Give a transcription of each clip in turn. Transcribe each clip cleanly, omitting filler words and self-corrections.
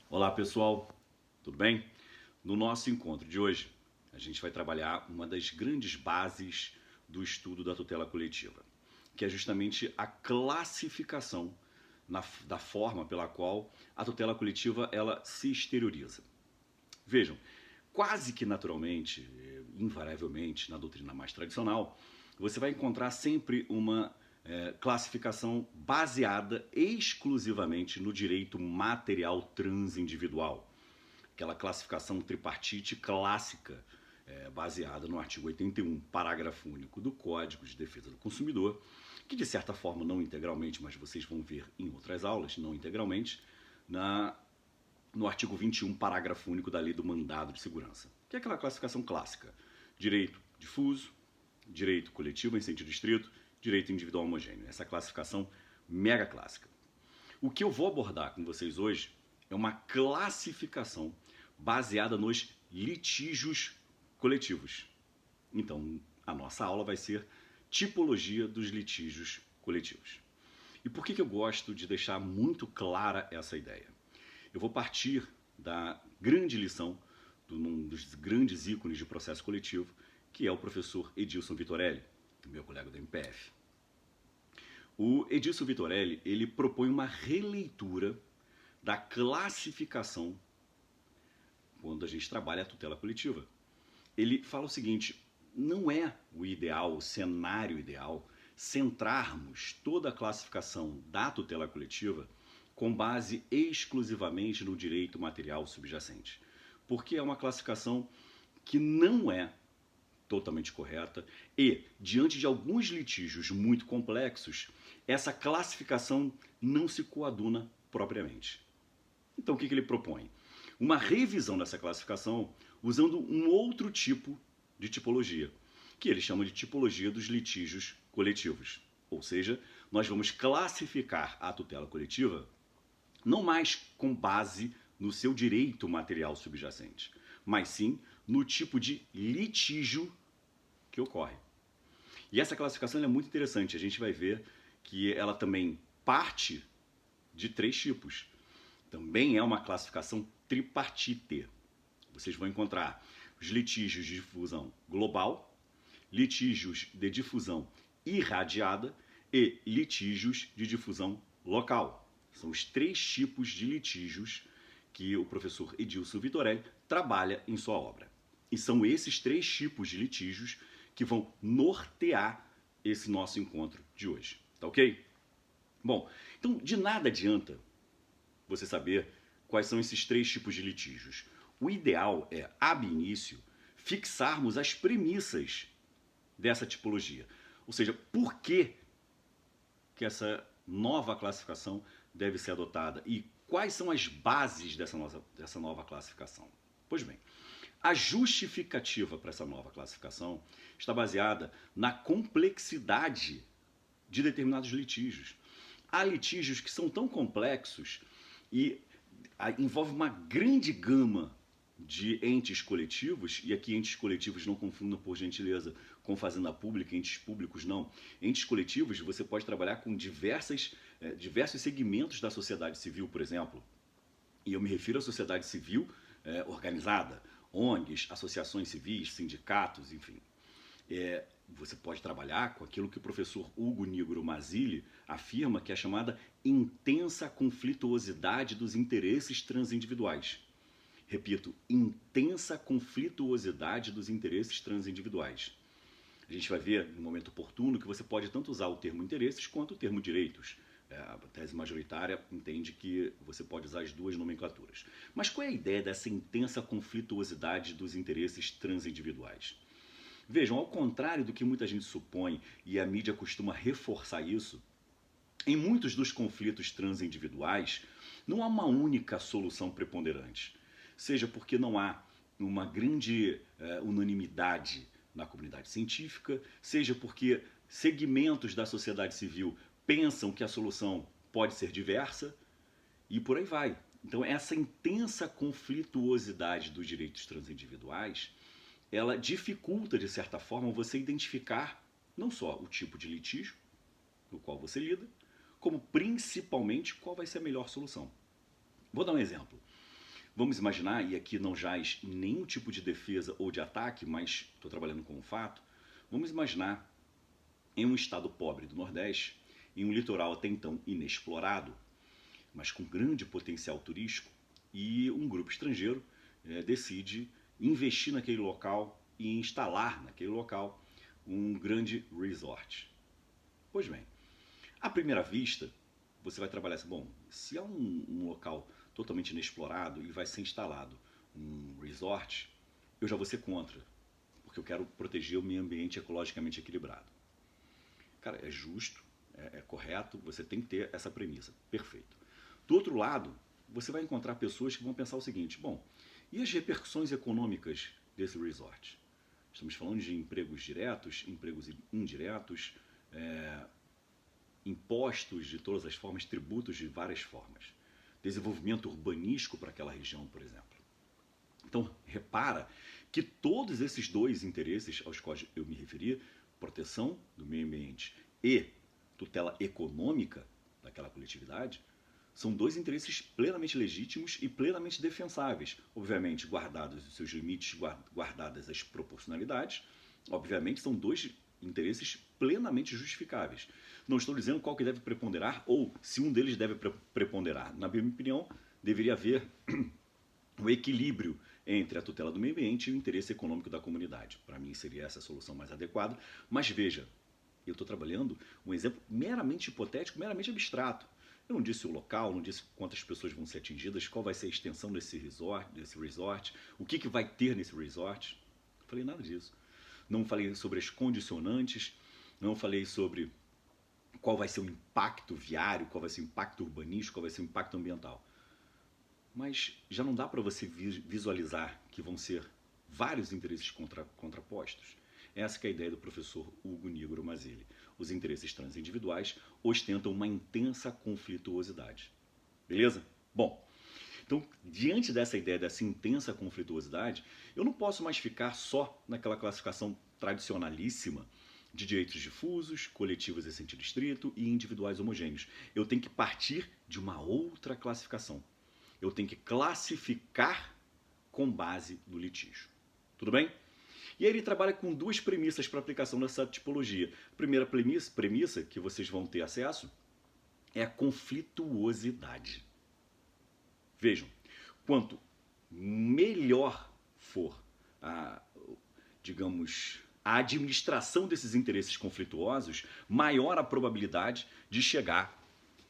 Olá pessoal, tudo bem? No nosso encontro de hoje, a gente vai trabalhar uma das grandes bases do estudo da tutela coletiva, que é justamente a classificação da forma pela qual a tutela coletiva ela se exterioriza. Vejam, quase que naturalmente, invariavelmente, na doutrina mais tradicional, você vai encontrar sempre uma classificação baseada exclusivamente no direito material transindividual, aquela classificação tripartite clássica, baseada no artigo 81, parágrafo único do Código de Defesa do Consumidor, que de certa forma, não integralmente, mas vocês vão ver em outras aulas, não integralmente, no artigo 21, parágrafo único da Lei do Mandado de Segurança, que é aquela classificação clássica: direito difuso, direito coletivo em sentido estrito, direito individual homogêneo. Essa classificação mega clássica. O que eu vou abordar com vocês hoje é uma classificação baseada nos litígios coletivos. Então, a nossa aula vai ser tipologia dos litígios coletivos. E por que eu gosto de deixar muito clara essa ideia? Eu vou partir da grande lição de um dos grandes ícones de processo coletivo, que é o professor Edilson Vitorelli, meu colega do MPF. O Edilson Vitorelli, ele propõe uma releitura da classificação quando a gente trabalha a tutela coletiva. Ele fala o seguinte: não é o ideal, o cenário ideal, centrarmos toda a classificação da tutela coletiva com base exclusivamente no direito material subjacente, porque é uma classificação que não é totalmente correta e, diante de alguns litígios muito complexos, essa classificação não se coaduna propriamente. Então, o que ele propõe? Uma revisão dessa classificação usando um outro tipo de tipologia, que ele chama de tipologia dos litígios coletivos. Ou seja, nós vamos classificar a tutela coletiva não mais com base no seu direito material subjacente, mas sim no tipo de litígio que ocorre. E essa classificação é muito interessante. A gente vai ver que ela também parte de três tipos. Também é uma classificação tripartite. Vocês vão encontrar os litígios de difusão global, litígios de difusão irradiada e litígios de difusão local. São os três tipos de litígios que o professor Edilson Vitorelli trabalha em sua obra. E são esses três tipos de litígios que vão nortear esse nosso encontro de hoje. Tá ok? Bom, então de nada adianta você saber quais são esses três tipos de litígios. O ideal é, ab início, fixarmos as premissas dessa tipologia. Ou seja, por que essa nova classificação deve ser adotada e quais são as bases dessa nova classificação. Pois bem, a justificativa para essa nova classificação está baseada na complexidade de determinados litígios. Há litígios que são tão complexos e envolve uma grande gama de entes coletivos, e aqui entes coletivos não confundam por gentileza com fazenda pública, entes públicos não. Entes coletivos você pode trabalhar com diversos segmentos da sociedade civil, por exemplo. E eu me refiro à sociedade civil organizada, ONGs, associações civis, sindicatos, enfim. Você pode trabalhar com aquilo que o professor Hugo Nigro Mazzilli afirma que é a chamada intensa conflituosidade dos interesses transindividuais. Repito, intensa conflituosidade dos interesses transindividuais. A gente vai ver no momento oportuno que você pode tanto usar o termo interesses quanto o termo direitos. A tese majoritária entende que você pode usar as duas nomenclaturas. Mas qual é a ideia dessa intensa conflituosidade dos interesses transindividuais? Vejam, ao contrário do que muita gente supõe, e a mídia costuma reforçar isso, em muitos dos conflitos transindividuais não há uma única solução preponderante. Seja porque não há uma grande unanimidade na comunidade científica, seja porque segmentos da sociedade civil pensam que a solução pode ser diversa, e por aí vai. Então, essa intensa conflituosidade dos direitos transindividuais, ela dificulta, de certa forma, você identificar não só o tipo de litígio no qual você lida, como principalmente qual vai ser a melhor solução. Vou dar um exemplo. Vamos imaginar, e aqui não jaz nenhum tipo de defesa ou de ataque, mas estou trabalhando com um fato. Vamos imaginar em um estado pobre do Nordeste, em um litoral até então inexplorado, mas com grande potencial turístico, e um grupo estrangeiro decide investir naquele local e instalar naquele local um grande resort. Pois bem, à primeira vista, você vai trabalhar assim, bom, se é um local totalmente inexplorado e vai ser instalado um resort, eu já vou ser contra, porque eu quero proteger o meio ambiente ecologicamente equilibrado. Cara, é justo, é correto, você tem que ter essa premissa, perfeito. Do outro lado, você vai encontrar pessoas que vão pensar o seguinte, bom, e as repercussões econômicas desse resort? Estamos falando de empregos diretos, empregos indiretos, impostos de todas as formas, tributos de várias formas, desenvolvimento urbanístico para aquela região, por exemplo. Então, repara que todos esses dois interesses aos quais eu me referi, proteção do meio ambiente e tutela econômica daquela coletividade, são dois interesses plenamente legítimos e plenamente defensáveis. Obviamente, guardados os seus limites, guardadas as proporcionalidades, obviamente são dois interesses plenamente justificáveis. Não estou dizendo qual que deve preponderar ou se um deles deve preponderar. Na minha opinião, deveria haver um equilíbrio entre a tutela do meio ambiente e o interesse econômico da comunidade. Para mim seria essa a solução mais adequada, mas veja, eu estou trabalhando um exemplo meramente hipotético, meramente abstrato. Eu não disse o local, não disse quantas pessoas vão ser atingidas, qual vai ser a extensão desse resort, o que vai ter nesse resort. Não falei nada disso. Não falei sobre as condicionantes, não falei sobre qual vai ser o impacto viário, qual vai ser o impacto urbanístico, qual vai ser o impacto ambiental. Mas já não dá para você visualizar que vão ser vários interesses contrapostos? Essa que é a ideia do professor Hugo Nigro Mazzilli. Os interesses transindividuais ostentam uma intensa conflituosidade. Beleza? Bom, então, diante dessa ideia, dessa intensa conflituosidade, eu não posso mais ficar só naquela classificação tradicionalíssima de direitos difusos, coletivos em sentido estrito e individuais homogêneos. Eu tenho que partir de uma outra classificação. Eu tenho que classificar com base no litígio. Tudo bem? E aí ele trabalha com duas premissas para aplicação dessa tipologia. A primeira premissa que vocês vão ter acesso é a conflituosidade. Vejam, quanto melhor for a administração desses interesses conflituosos, maior a probabilidade de chegar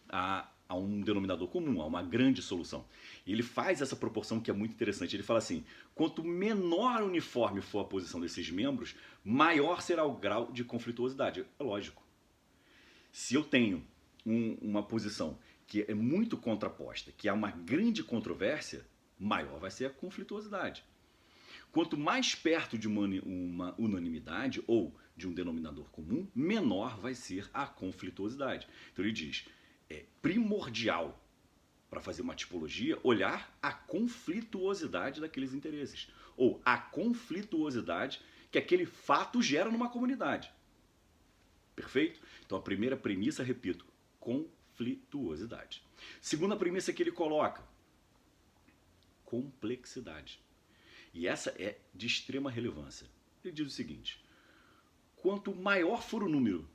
a um denominador comum, a uma grande solução. E ele faz essa proporção que é muito interessante. Ele fala assim, quanto menor uniforme for a posição desses membros, maior será o grau de conflituosidade. É lógico. Se eu tenho uma posição que é muito contraposta, que há uma grande controvérsia, maior vai ser a conflituosidade. Quanto mais perto de uma unanimidade ou de um denominador comum, menor vai ser a conflituosidade. Então ele diz, é primordial para fazer uma tipologia olhar a conflituosidade daqueles interesses, ou a conflituosidade que aquele fato gera numa comunidade. Perfeito? Então a primeira premissa, repito, conflituosidade. Segunda premissa que ele coloca, complexidade. E essa é de extrema relevância. Ele diz o seguinte, quanto maior for o número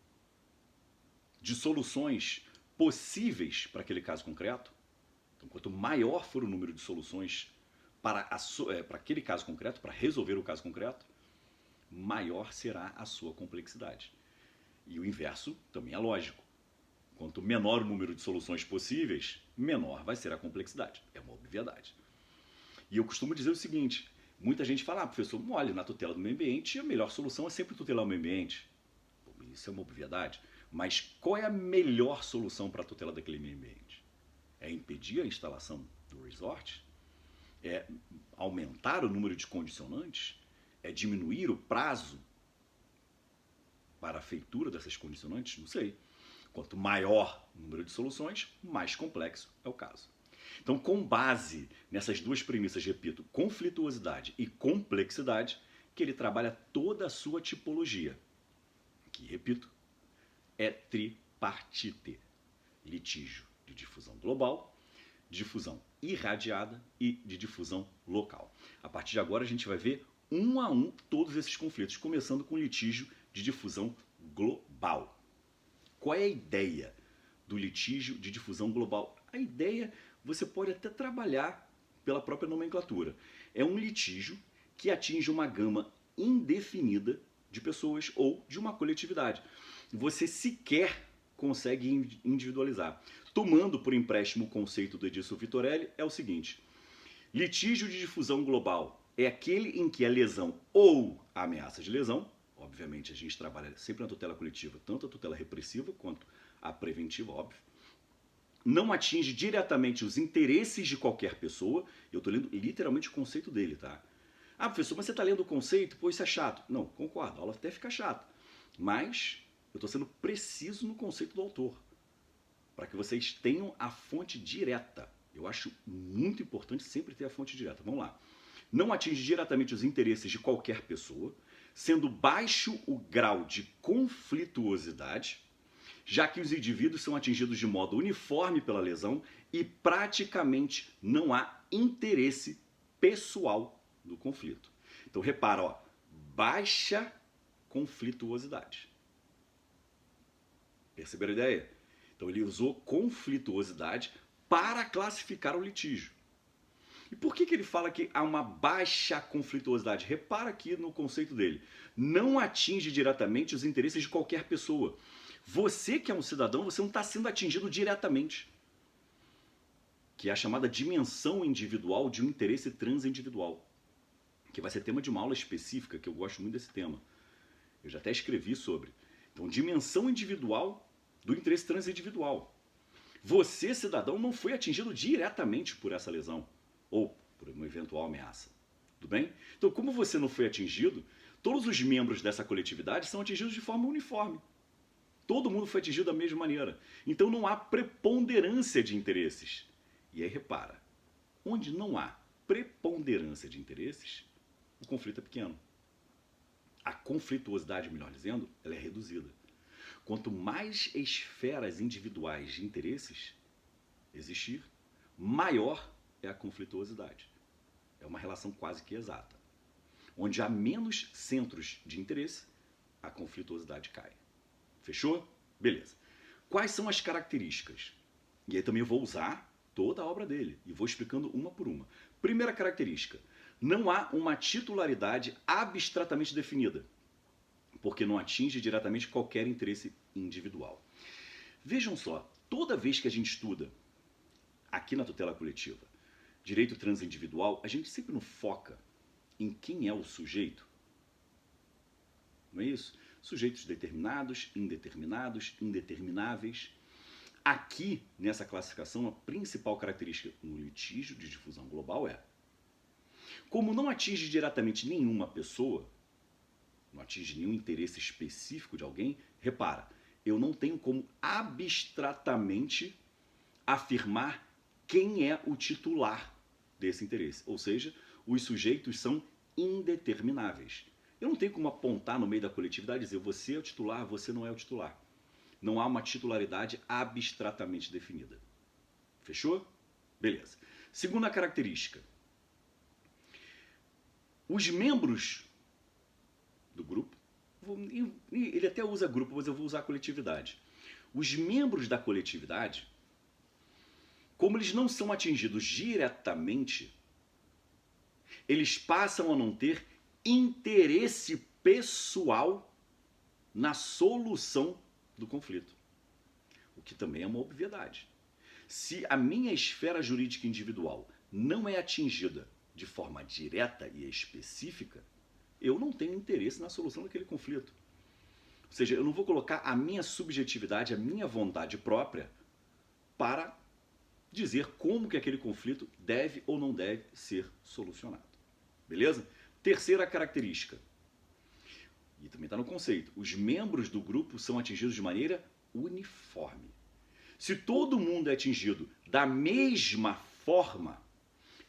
de soluções possíveis para aquele caso concreto, então quanto maior for o número de soluções para aquele caso concreto, para resolver o caso concreto, maior será a sua complexidade. E o inverso também é lógico. Quanto menor o número de soluções possíveis, menor vai ser a complexidade. É uma obviedade. E eu costumo dizer o seguinte, muita gente fala, professor, olha, na tutela do meio ambiente, a melhor solução é sempre tutelar o meio ambiente. Pô, isso é uma obviedade. Mas qual é a melhor solução para a tutela daquele meio ambiente? É impedir a instalação do resort? É aumentar o número de condicionantes? É diminuir o prazo para a feitura dessas condicionantes? Não sei. Quanto maior o número de soluções, mais complexo é o caso. Então, com base nessas duas premissas, repito, conflituosidade e complexidade, que ele trabalha toda a sua tipologia, que, repito, é tripartite. Litígio de difusão global, difusão irradiada e de difusão local. A partir de agora a gente vai ver um a um todos esses conflitos, começando com o litígio de difusão global. Qual é a ideia do litígio de difusão global? A ideia, você pode até trabalhar pela própria nomenclatura. É um litígio que atinge uma gama indefinida de pessoas ou de uma coletividade. Você sequer consegue individualizar. Tomando por empréstimo o conceito do Edilson Vitorelli, é o seguinte: litígio de difusão global é aquele em que a lesão ou a ameaça de lesão, obviamente a gente trabalha sempre na tutela coletiva, tanto a tutela repressiva quanto a preventiva, óbvio, não atinge diretamente os interesses de qualquer pessoa. Eu estou lendo literalmente o conceito dele, tá? Ah, professor, mas você está lendo o conceito? Pô, isso é chato. Não, concordo, a aula até fica chata. Mas eu estou sendo preciso no conceito do autor, para que vocês tenham a fonte direta. Eu acho muito importante sempre ter a fonte direta. Vamos lá. Não atinge diretamente os interesses de qualquer pessoa, sendo baixo o grau de conflituosidade, já que os indivíduos são atingidos de modo uniforme pela lesão e praticamente não há interesse pessoal do conflito. Então repara, ó, baixa conflituosidade. Perceberam a ideia? Então ele usou conflituosidade para classificar o litígio. E por que ele fala que há uma baixa conflituosidade? Repara aqui no conceito dele. Não atinge diretamente os interesses de qualquer pessoa. Você que é um cidadão, você não está sendo atingido diretamente. Que é a chamada dimensão individual de um interesse transindividual. Que vai ser tema de uma aula específica, que eu gosto muito desse tema. Eu já até escrevi sobre. Então, dimensão individual do interesse transindividual. Você, cidadão, não foi atingido diretamente por essa lesão ou por uma eventual ameaça. Tudo bem? Então, como você não foi atingido, todos os membros dessa coletividade são atingidos de forma uniforme. Todo mundo foi atingido da mesma maneira. Então, não há preponderância de interesses. E aí, repara, onde não há preponderância de interesses, o conflito é pequeno. A conflituosidade, melhor dizendo, ela é reduzida. Quanto mais esferas individuais de interesses existir, maior é a conflituosidade. É uma relação quase que exata. Onde há menos centros de interesse, a conflituosidade cai. Fechou? Beleza. Quais são as características? E aí também eu vou usar toda a obra dele e vou explicando uma por uma. Primeira característica: não há uma titularidade abstratamente definida, porque não atinge diretamente qualquer interesse individual. Vejam só, toda vez que a gente estuda aqui na tutela coletiva direito transindividual, a gente sempre não foca em quem é o sujeito. Não é isso? Sujeitos determinados, indeterminados, indetermináveis. Aqui, nessa classificação, a principal característica no litígio de difusão global é: como não atinge diretamente nenhuma pessoa, não atinge nenhum interesse específico de alguém, repara, eu não tenho como abstratamente afirmar quem é o titular desse interesse. Ou seja, os sujeitos são indetermináveis. Eu não tenho como apontar no meio da coletividade e dizer você é o titular, você não é o titular. Não há uma titularidade abstratamente definida. Fechou? Beleza. Segunda característica: os membros do grupo, ele até usa grupo, mas eu vou usar coletividade. Os membros da coletividade, como eles não são atingidos diretamente, eles passam a não ter interesse pessoal na solução do conflito. O que também é uma obviedade. Se a minha esfera jurídica individual não é atingida de forma direta e específica, eu não tenho interesse na solução daquele conflito. Ou seja, eu não vou colocar a minha subjetividade, a minha vontade própria para dizer como que aquele conflito deve ou não deve ser solucionado. Beleza? Terceira característica, e também está no conceito: os membros do grupo são atingidos de maneira uniforme. Se todo mundo é atingido da mesma forma,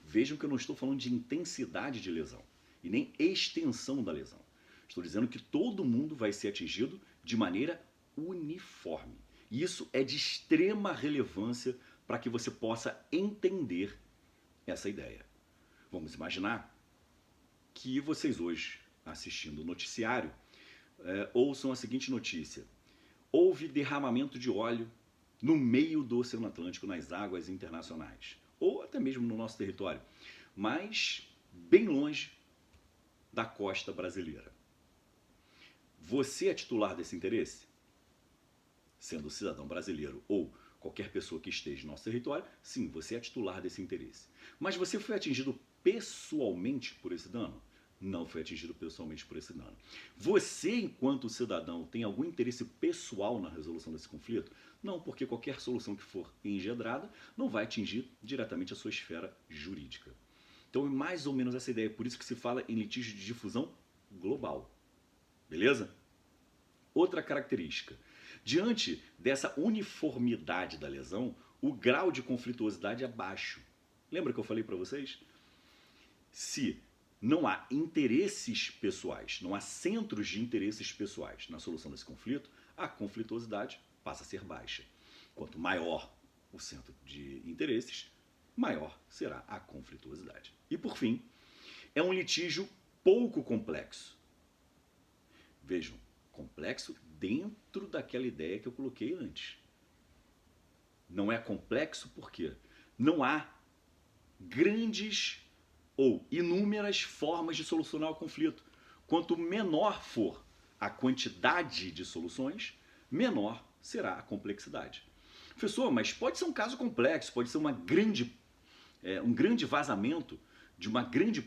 vejam que eu não estou falando de intensidade de lesão e nem extensão da lesão. Estou dizendo que todo mundo vai ser atingido de maneira uniforme. E isso é de extrema relevância para que você possa entender essa ideia. Vamos imaginar que vocês hoje, assistindo o noticiário, ouçam a seguinte notícia: houve derramamento de óleo no meio do Oceano Atlântico, nas águas internacionais, ou até mesmo no nosso território, mas bem longe da costa brasileira. Você é titular desse interesse? Sendo cidadão brasileiro ou qualquer pessoa que esteja em nosso território, sim, você é titular desse interesse. Mas você foi atingido pessoalmente por esse dano? Não foi atingido pessoalmente por esse dano. Você, enquanto cidadão, tem algum interesse pessoal na resolução desse conflito? Não, porque qualquer solução que for engendrada não vai atingir diretamente a sua esfera jurídica. Então é mais ou menos essa ideia, por isso que se fala em litígio de difusão global. Beleza? Outra característica. Diante dessa uniformidade da lesão, o grau de conflituosidade é baixo. Lembra que eu falei para vocês? Se não há interesses pessoais, não há centros de interesses pessoais na solução desse conflito, a conflituosidade passa a ser baixa. Quanto maior o centro de interesses, maior será a conflituosidade. E por fim, é um litígio pouco complexo. Vejam, complexo dentro daquela ideia que eu coloquei antes. Não é complexo porque não há grandes ou inúmeras formas de solucionar o conflito. Quanto menor for a quantidade de soluções, menor será a complexidade. Professor, mas pode ser um caso complexo, pode ser um grande vazamento de uma grande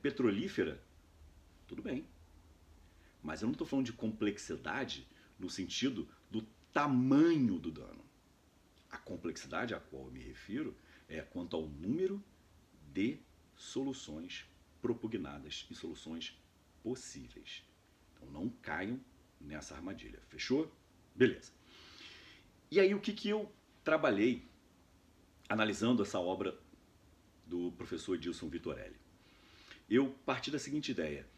petrolífera. Tudo bem. Mas eu não estou falando de complexidade no sentido do tamanho do dano. A complexidade a qual eu me refiro é quanto ao número de soluções propugnadas e soluções possíveis. Então não caiam nessa armadilha. Fechou? Beleza. E aí o que eu trabalhei analisando essa obra do professor Edilson Vitorelli? Eu parti da seguinte ideia.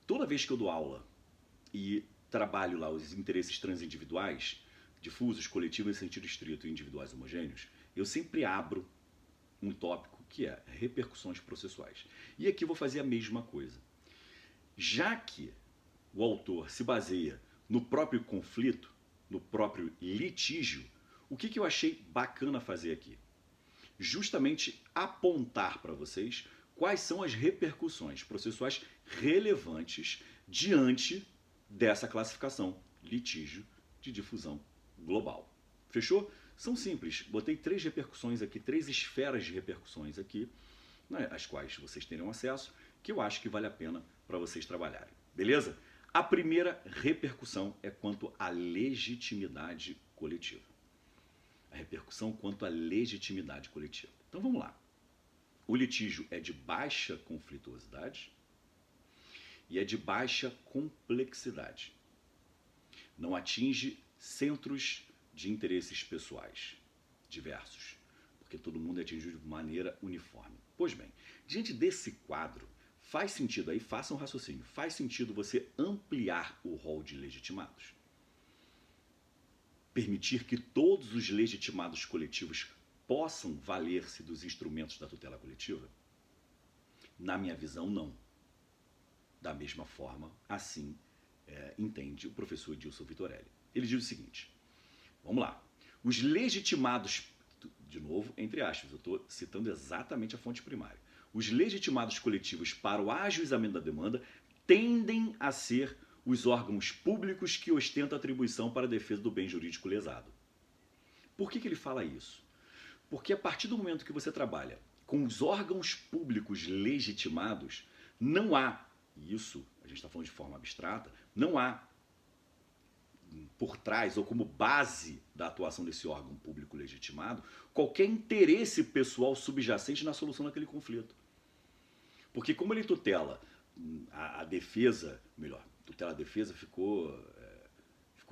Toda vez que eu dou aula e trabalho lá os interesses transindividuais, difusos, coletivos em sentido estrito e individuais homogêneos, eu sempre abro um tópico que é repercussões processuais. E aqui eu vou fazer a mesma coisa. Já que o autor se baseia no próprio conflito, no próprio litígio, o que eu achei bacana fazer aqui? Justamente apontar para vocês quais são as repercussões processuais relevantes diante dessa classificação, litígio de difusão global. Fechou? São simples. Botei 3 repercussões aqui, 3 esferas de repercussões aqui, né, às quais vocês terão acesso, que eu acho que vale a pena para vocês trabalharem. Beleza? A primeira repercussão é quanto à legitimidade coletiva. A repercussão quanto à legitimidade coletiva. Então vamos lá. O litígio é de baixa conflituosidade e é de baixa complexidade. Não atinge centros de interesses pessoais diversos, porque todo mundo é atingido de maneira uniforme. Pois bem, diante desse quadro, faz sentido, aí faça um raciocínio, faz sentido você ampliar o rol de legitimados? Permitir que todos os legitimados coletivos possam valer-se dos instrumentos da tutela coletiva? Na minha visão, não. Da mesma forma, assim entende o professor Edilson Vitorelli. Ele diz o seguinte, vamos lá, os legitimados, de novo, entre aspas, eu estou citando exatamente a fonte primária, os legitimados coletivos para o ajuizamento da demanda tendem a ser os órgãos públicos que ostentam atribuição para a defesa do bem jurídico lesado. Por que ele fala isso? Porque a partir do momento que você trabalha com os órgãos públicos legitimados, não há, isso a gente está falando de forma abstrata, não há por trás ou como base da atuação desse órgão público legitimado qualquer interesse pessoal subjacente na solução daquele conflito. Porque como ele tutela a defesa, melhor, tutela a defesa ficou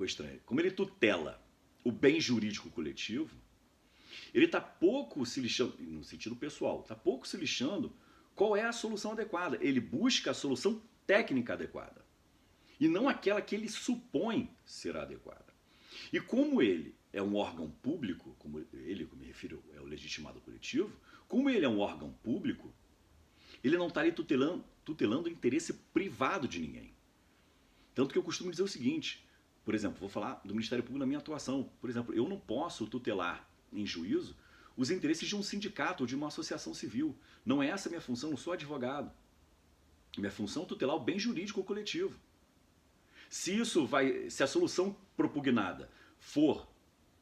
estranho. Como ele tutela o bem jurídico coletivo, ele está pouco se lixando, no sentido pessoal, está pouco se lixando qual é a solução adequada. Ele busca a solução técnica adequada e não aquela que ele supõe ser adequada. E como ele é um órgão público, como ele, como me refiro, é o legitimado coletivo, como ele é um órgão público, ele não está ali tutelando o interesse privado de ninguém. Tanto que eu costumo dizer o seguinte, por exemplo, vou falar do Ministério Público na minha atuação. Por exemplo, eu não posso tutelar em juízo os interesses de um sindicato ou de uma associação civil. Não é essa a minha função, eu não sou advogado. Minha função é tutelar o bem jurídico coletivo. Se a solução propugnada for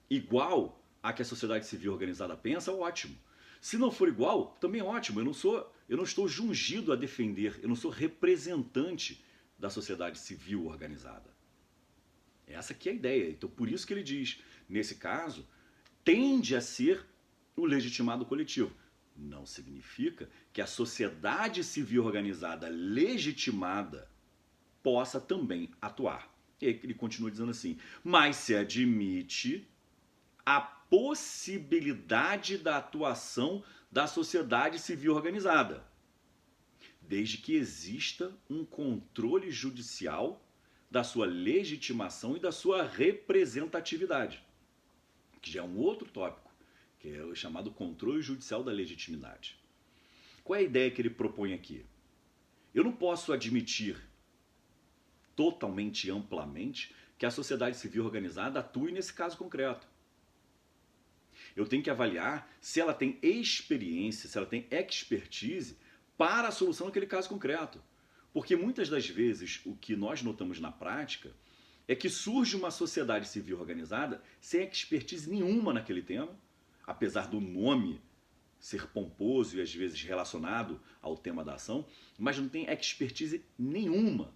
igual à que a sociedade civil organizada pensa, ótimo. Se não for igual, também ótimo. Eu não estou jungido a defender, eu não sou representante da sociedade civil organizada. Essa aqui é a ideia. Então, por isso que ele diz, nesse caso, tende a ser o legitimado coletivo. Não significa que a sociedade civil organizada legitimada possa também atuar. E aí ele continua dizendo assim, mas se admite a possibilidade da atuação da sociedade civil organizada, desde que exista um controle judicial da sua legitimação e da sua representatividade, que já é um outro tópico, que é o chamado controle judicial da legitimidade. Qual é a ideia que ele propõe aqui? Eu não posso admitir totalmente e amplamente que a sociedade civil organizada atue nesse caso concreto. Eu tenho que avaliar se ela tem experiência, se ela tem expertise para a solução daquele caso concreto. Porque muitas das vezes o que nós notamos na prática é que surge uma sociedade civil organizada sem expertise nenhuma naquele tema, apesar do nome ser pomposo e às vezes relacionado ao tema da ação, mas não tem expertise nenhuma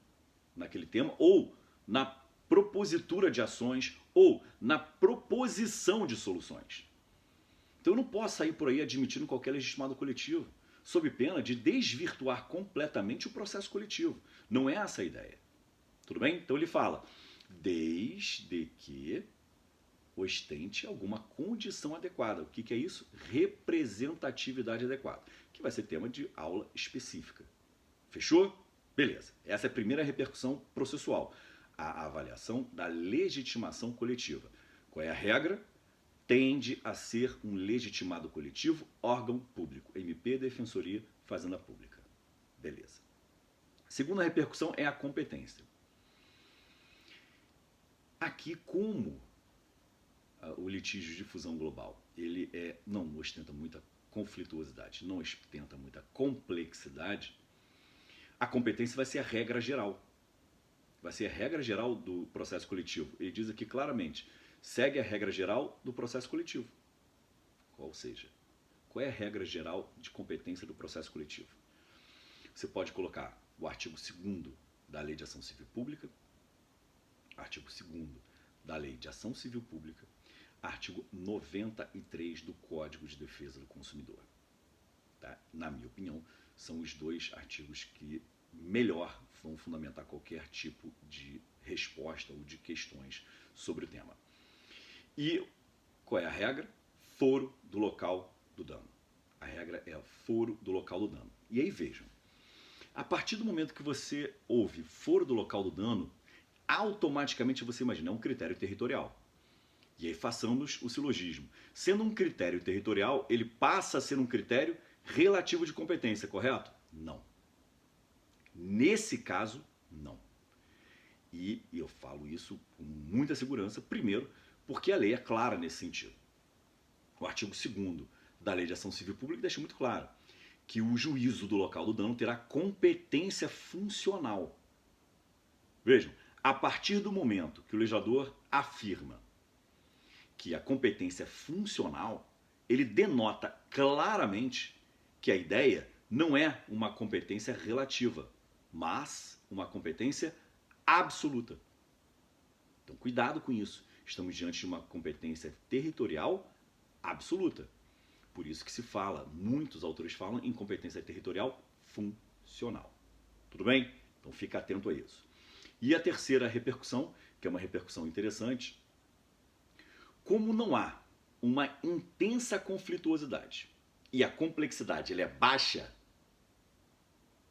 naquele tema, ou na propositura de ações, ou na proposição de soluções. Então eu não posso sair por aí admitindo qualquer legitimado coletivo, sob pena de desvirtuar completamente o processo coletivo. Não é essa a ideia. Tudo bem? Então ele fala, desde que ostente alguma condição adequada. O que é isso? Representatividade adequada, que vai ser tema de aula específica. Fechou? Beleza. Essa é a primeira repercussão processual. A avaliação da legitimação coletiva. Qual é a regra? Tende a ser um legitimado coletivo, órgão público. MP, Defensoria, Fazenda Pública. Beleza. Segunda repercussão é a competência. Aqui, como o litígio de difusão global, ele não ostenta muita conflituosidade, não ostenta muita complexidade, a competência vai ser a regra geral. Vai ser a regra geral do processo coletivo. Ele diz aqui claramente, segue a regra geral do processo coletivo. Qual seja, qual é a regra geral de competência do processo coletivo? Você pode colocar o artigo 2º da Lei de Ação Civil Pública, artigo 2º da Lei de Ação Civil Pública, artigo 93 do Código de Defesa do Consumidor. Tá? Na minha opinião, são os dois artigos que melhor vão fundamentar qualquer tipo de resposta ou de questões sobre o tema. E qual é a regra? Foro do local do dano. A regra é o foro do local do dano. E aí vejam, a partir do momento que você ouve foro do local do dano, automaticamente você imagina, é um critério territorial. E aí façamos o silogismo. Sendo um critério territorial, ele passa a ser um critério relativo de competência, correto? Não. Nesse caso, não. E eu falo isso com muita segurança, primeiro, porque a lei é clara nesse sentido. O artigo 2º da Lei de Ação Civil Pública deixa muito claro que o juízo do local do dano terá competência funcional. Vejam, a partir do momento que o legislador afirma que a competência é funcional, ele denota claramente que a ideia não é uma competência relativa, mas uma competência absoluta. Então, cuidado com isso. Estamos diante de uma competência territorial absoluta. Por isso que se fala, muitos autores falam em competência territorial funcional. Tudo bem? Então, fica atento a isso. E a terceira repercussão, que é uma repercussão interessante, como não há uma intensa conflituosidade e a complexidade ela é baixa,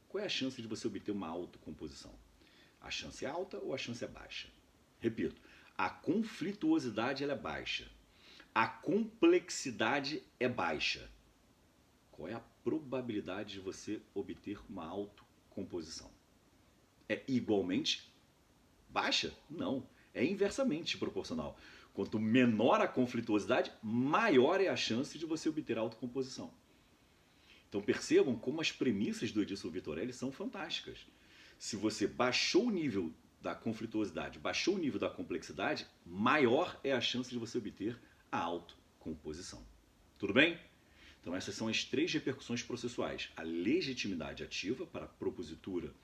qual é a chance de você obter uma autocomposição? A chance é alta ou a chance é baixa? Repito, A conflituosidade ela é baixa. A complexidade é baixa. Qual é a probabilidade de você obter uma autocomposição? É igualmente baixa? Não. É inversamente proporcional. Quanto menor a conflituosidade, maior é a chance de você obter a autocomposição. Então percebam como as premissas do Edilson Vitorelli são fantásticas. Se você baixou o nível da conflituosidade, baixou o nível da complexidade, maior é a chance de você obter a autocomposição. Tudo bem? Então essas são as 3 repercussões processuais. A legitimidade ativa para a propositura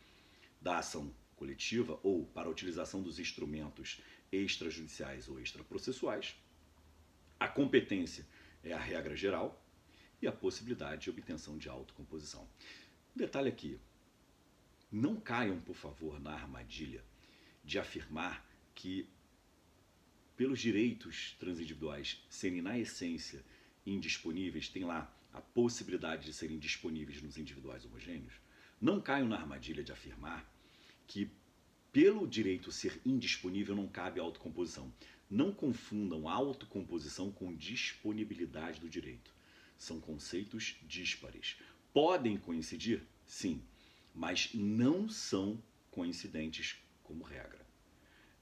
da ação coletiva ou para a utilização dos instrumentos extrajudiciais ou extraprocessuais. A competência é a regra geral e a possibilidade de obtenção de autocomposição. Um detalhe aqui, não caiam, por favor, na armadilha de afirmar que, pelos direitos transindividuais serem, na essência, indisponíveis, tem lá a possibilidade de serem disponíveis nos individuais homogêneos. Não caiam na armadilha de afirmar que, pelo direito ser indisponível, não cabe autocomposição. Não confundam autocomposição com disponibilidade do direito. São conceitos díspares. Podem coincidir? Sim, mas não são coincidentes como regra.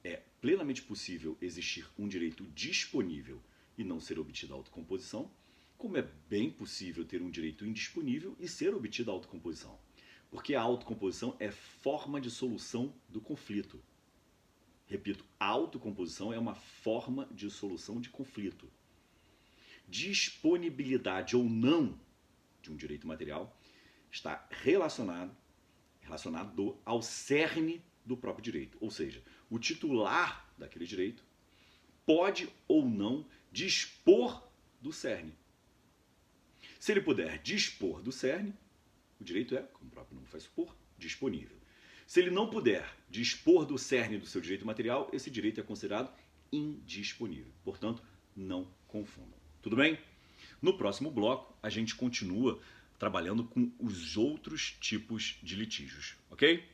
É plenamente possível existir um direito disponível e não ser obtida a autocomposição, como é bem possível ter um direito indisponível e ser obtida a autocomposição. Porque a autocomposição é forma de solução do conflito. Repito, a autocomposição é uma forma de solução de conflito. Disponibilidade ou não de um direito material está relacionado ao cerne do próprio direito. Ou seja, o titular daquele direito pode ou não dispor do cerne. Se ele puder dispor do cerne, o direito é, como o próprio nome faz supor, disponível. Se ele não puder dispor do cerne do seu direito material, esse direito é considerado indisponível. Portanto, não confundam. Tudo bem? No próximo bloco, a gente continua trabalhando com os outros tipos de litígios, ok?